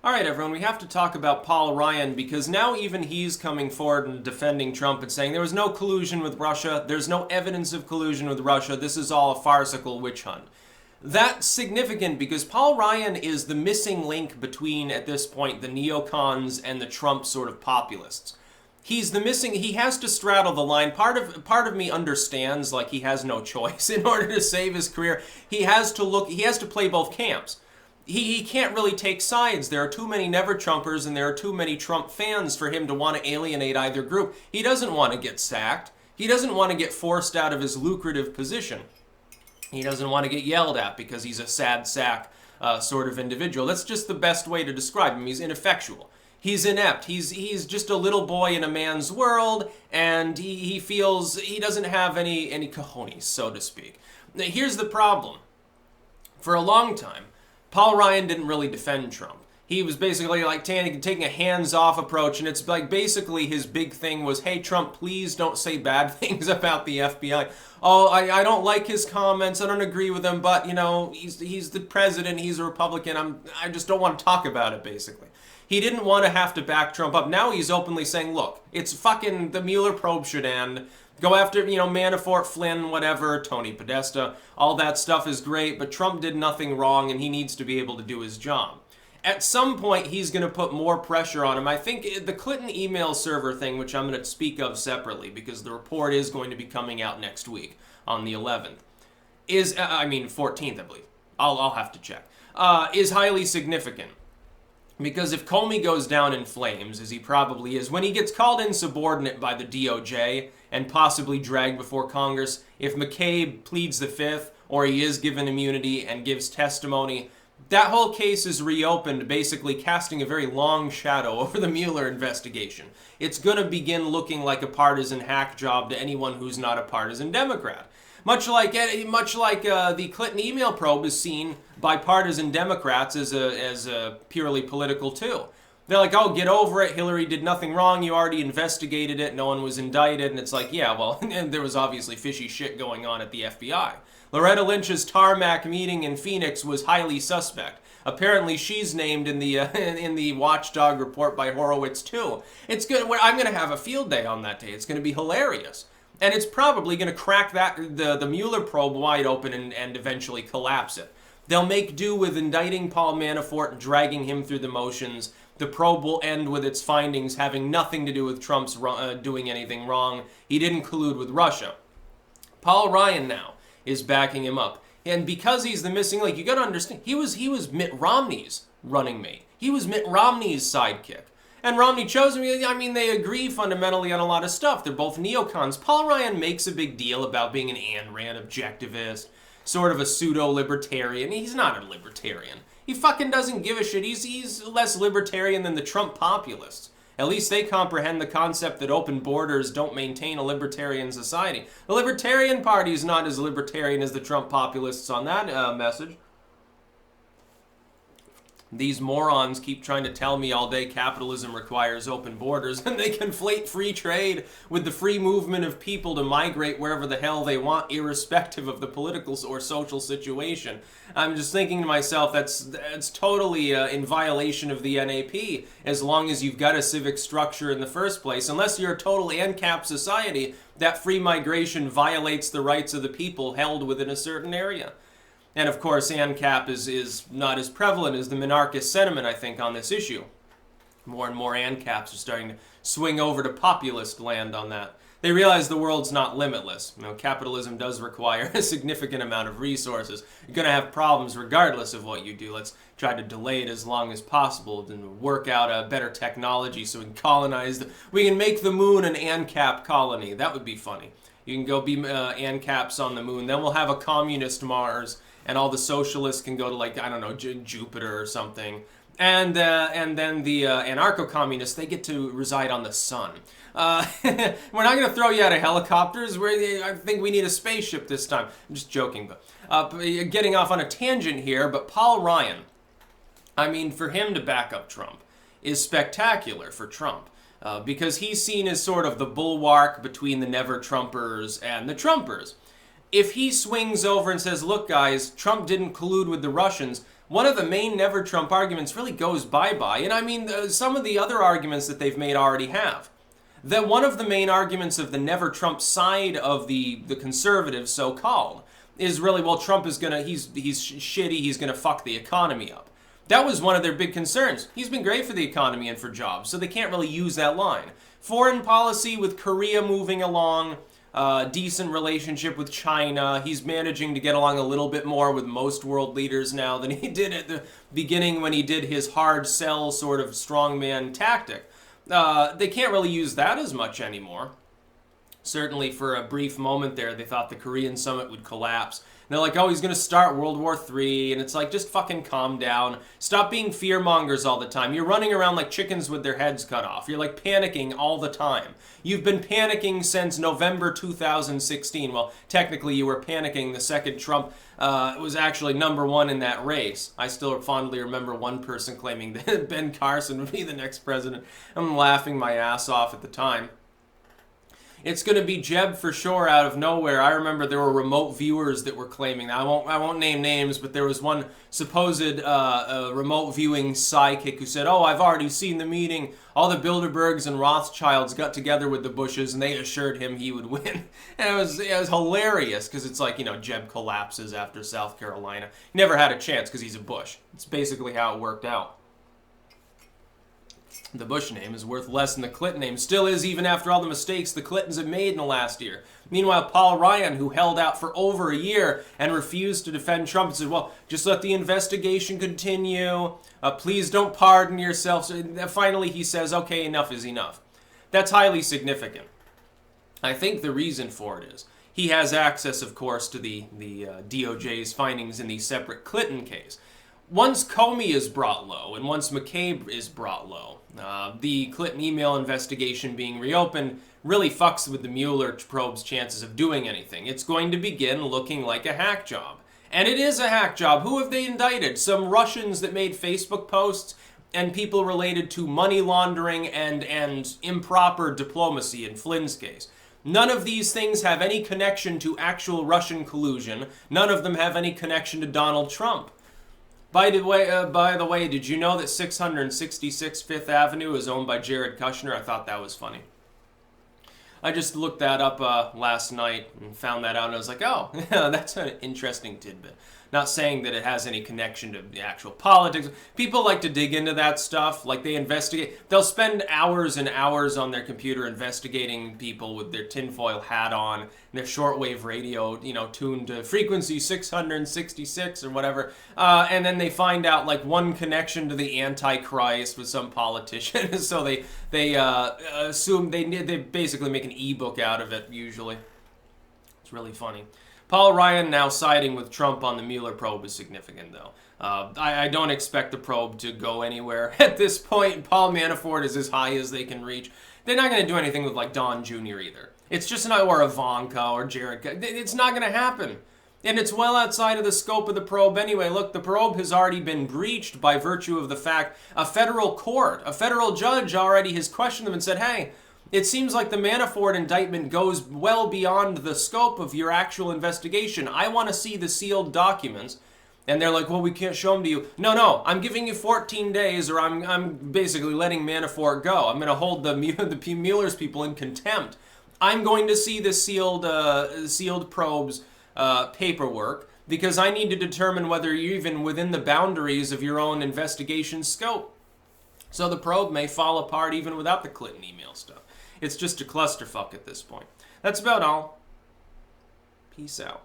All right, everyone, we have to talk about Paul Ryan because now even he's coming forward and defending Trump and saying there was no collusion with Russia, there's no evidence of collusion with Russia, this is all a farcical witch hunt. That's significant because Paul Ryan is the missing link between, at this point, the neocons and the Trump sort of populists. He's the missing, he has to straddle the line. Part of me understands, like, he has no choice in order to save his career. He has to play both camps. He can't really take sides. There are too many never-Trumpers and there are too many Trump fans for him to want to alienate either group. He doesn't want to get sacked. He doesn't want to get forced out of his lucrative position. He doesn't want to get yelled at because he's a sad sack sort of individual. That's just the best way to describe him. He's ineffectual. He's inept. He's just a little boy in a man's world, and he feels he doesn't have any cojones, so to speak. Now, here's the problem. For a long time, Paul Ryan didn't really defend Trump. He was basically like taking a hands-off approach, and it's like basically his big thing was, hey, Trump, please don't say bad things about the FBI. Oh, I don't like his comments, I don't agree with him, but, you know, he's the president, he's a Republican, I just don't want to talk about it, basically. He didn't want to have to back Trump up. Now he's openly saying, look, it's fucking, the Mueller probe should end. Go after, Manafort, Flynn, whatever, Tony Podesta. All that stuff is great, but Trump did nothing wrong and he needs to be able to do his job. At some point, he's going to put more pressure on him. I think the Clinton email server thing, which I'm going to speak of separately because the report is going to be coming out next week on the 11th, 14th, I believe. I'll have to check. Is highly significant. Because if Comey goes down in flames, as he probably is, when he gets called insubordinate by the DOJ and possibly dragged before Congress, if McCabe pleads the fifth, or he is given immunity and gives testimony, that whole case is reopened, basically casting a very long shadow over the Mueller investigation. It's going to begin looking like a partisan hack job to anyone who's not a partisan Democrat. Much like the Clinton email probe is seen by partisan Democrats as a purely political tool. They're like, oh, get over it. Hillary did nothing wrong. You already investigated it. No one was indicted. And it's like, yeah, well, there was obviously fishy shit going on at the FBI. Loretta Lynch's tarmac meeting in Phoenix was highly suspect. Apparently, she's named in the Watchdog report by Horowitz too. It's good. I'm going to have a field day on that day. It's going to be hilarious. And it's probably going to crack the Mueller probe wide open and eventually collapse it. They'll make do with indicting Paul Manafort and dragging him through the motions. The probe will end with its findings having nothing to do with Trump's doing anything wrong. He didn't collude with Russia. Paul Ryan now is backing him up. And because he's the missing link, you got to understand, he was Mitt Romney's running mate. He was Mitt Romney's sidekick. And Romney chose him. I mean, they agree fundamentally on a lot of stuff. They're both neocons. Paul Ryan makes a big deal about being an Ayn Rand objectivist, sort of a pseudo-libertarian. He's not a libertarian. He fucking doesn't give a shit. He's less libertarian than the Trump populists. At least they comprehend the concept that open borders don't maintain a libertarian society. The Libertarian Party is not as libertarian as the Trump populists on that message. These morons keep trying to tell me all day capitalism requires open borders, and they conflate free trade with the free movement of people to migrate wherever the hell they want, irrespective of the political or social situation. I'm just thinking to myself, that's totally in violation of the NAP, as long as you've got a civic structure in the first place. Unless you're a total ANCAP society, that free migration violates the rights of the people held within a certain area. And of course, ANCAP is not as prevalent as the monarchist sentiment, I think, on this issue. More and more ANCAPs are starting to swing over to populist land on that. They realize the world's not limitless. Capitalism does require a significant amount of resources. You're going to have problems regardless of what you do. Let's try to delay it as long as possible and work out a better technology so we can colonize. We can make the moon an ANCAP colony. That would be funny. You can go be ANCAPs on the moon. Then we'll have a communist Mars. And all the socialists can go to, like, I don't know, Jupiter or something. And then the anarcho-communists, they get to reside on the sun. We're not going to throw you out of helicopters. I think we need a spaceship this time. I'm just joking, but getting off on a tangent here. But Paul Ryan, I mean, for him to back up Trump is spectacular for Trump. Because he's seen as sort of the bulwark between the never-Trumpers and the Trumpers. If he swings over and says, look, guys, Trump didn't collude with the Russians, one of the main Never Trump arguments really goes bye-bye. And I mean, some of the other arguments that they've made already have. That one of the main arguments of the Never Trump side of the conservatives, so-called, is really, well, Trump is gonna, he's shitty, he's gonna fuck the economy up. That was one of their big concerns. He's been great for the economy and for jobs, so they can't really use that line. Foreign policy with Korea moving along, decent relationship with China. He's managing to get along a little bit more with most world leaders now than he did at the beginning when he did his hard sell sort of strongman tactic. They can't really use that as much anymore. Certainly for a brief moment there, they thought the Korean summit would collapse. And they're like, oh, he's going to start World War III. And it's like, just fucking calm down. Stop being fearmongers all the time. You're running around like chickens with their heads cut off. You're like panicking all the time. You've been panicking since November 2016. Well, technically you were panicking the second Trump was actually #1 in that race. I still fondly remember one person claiming that Ben Carson would be the next president. I'm laughing my ass off at the time. It's going to be Jeb for sure out of nowhere. I remember there were remote viewers that were claiming that. I won't name names, but there was one supposed remote viewing psychic who said, oh, I've already seen the meeting. All the Bilderbergs and Rothschilds got together with the Bushes and they assured him he would win. And it was hilarious because it's like, you know, Jeb collapses after South Carolina. He never had a chance because he's a Bush. It's basically how it worked out. The Bush name is worth less than the Clinton name. Still is, even after all the mistakes the Clintons have made in the last year. Meanwhile, Paul Ryan, who held out for over a year and refused to defend Trump, and said, well, just let the investigation continue. Please don't pardon yourself. So finally, he says, okay, enough is enough. That's highly significant. I think the reason for it is he has access, of course, to the DOJ's findings in the separate Clinton case. Once Comey is brought low, and once McCabe is brought low, the Clinton email investigation being reopened really fucks with the Mueller probe's chances of doing anything. It's going to begin looking like a hack job. And it is a hack job. Who have they indicted? Some Russians that made Facebook posts and people related to money laundering and improper diplomacy in Flynn's case. None of these things have any connection to actual Russian collusion. None of them have any connection to Donald Trump. By the way, did you know that 666 Fifth Avenue is owned by Jared Kushner? I thought that was funny. I just looked that up last night and found that out, and I was like, oh, that's an interesting tidbit. Not saying that it has any connection to the actual politics. People like to dig into that stuff, like they investigate. They'll spend hours and hours on their computer investigating people with their tinfoil hat on, and their shortwave radio, you know, tuned to frequency 666 or whatever, and then they find out like one connection to the Antichrist with some politician. So they assume they basically make an ebook out of it usually. It's really funny. Paul Ryan now siding with Trump on the Mueller probe is significant, though. I don't expect the probe to go anywhere at this point. Paul Manafort is as high as they can reach. They're not going to do anything with, like, Don Jr. either. It's just not, or Ivanka or Jared. It's not going to happen. And it's well outside of the scope of the probe anyway. Look, the probe has already been breached by virtue of the fact a federal court, a federal judge already has questioned them and said, hey, it seems like the Manafort indictment goes well beyond the scope of your actual investigation. I want to see the sealed documents. And they're like, well, we can't show them to you. No, I'm giving you 14 days or I'm basically letting Manafort go. I'm going to hold the Mueller's people in contempt. I'm going to see the sealed probe's paperwork because I need to determine whether you're even within the boundaries of your own investigation scope. So the probe may fall apart even without the Clinton email stuff. It's just a clusterfuck at this point. That's about all. Peace out.